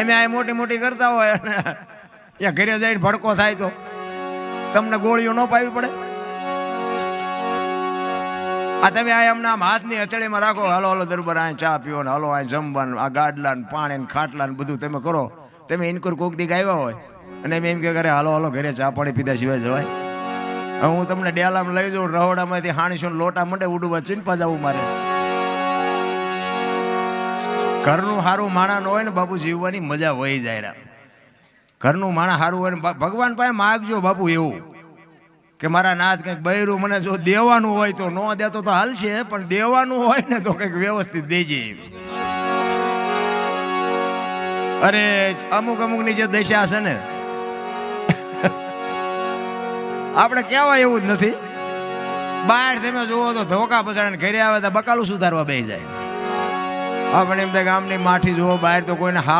અમે આ મોટી મોટી કરતા હોય અને ત્યાં ઘરે જઈને ભડકો થાય તો તમને ગોળીઓ ન પાવી પડે? આ તમે આ એમના હાથની હથેળીમાં રાખો, હાલો હાલો દરબાર આ ચા પીવો ને હાલો આ જમવાનું, આ ગાડલા ને પાણી ને ખાટલા ને બધું તમે કરો. તમે ઇનકોર કોક દી આવ્યા હોય અને એમ કે કરે હાલો હાલો ઘરે ચા પાણી પીધા સિવાય જવાય? હવે હું તમને ડેલામાં લઈ જાઉં, રહોડામાંથી હાણીસો લોટા મંડે ઉડવા ચીનપા જવું મારે. ઘરનું સારું માણા ન હોય ને બાપુ જીવવાની મજા વહી જાય. ઘરનું માણા સારું હોય ને ભગવાન પાસે માગજો બાપુ એવું કે મારા નાથ કંઈક બૈરું મને જો દેવાનું હોય તો, ન દેતો તો હાલશે, પણ દેવાનું હોય ને તો કંઈક વ્યવસ્થિત દેજે. અરે અમુક અમુકની જે દશા છે ને આપણે કહેવાય એવું જ નથી. બહાર તમે જુઓ તો ધોકા પછાડે, ઘરે આવે તો બકાલું સુધારવા બેસી જાય. આપણે એમ થાય ગામની માઠી જુઓ, બહાર તો કોઈને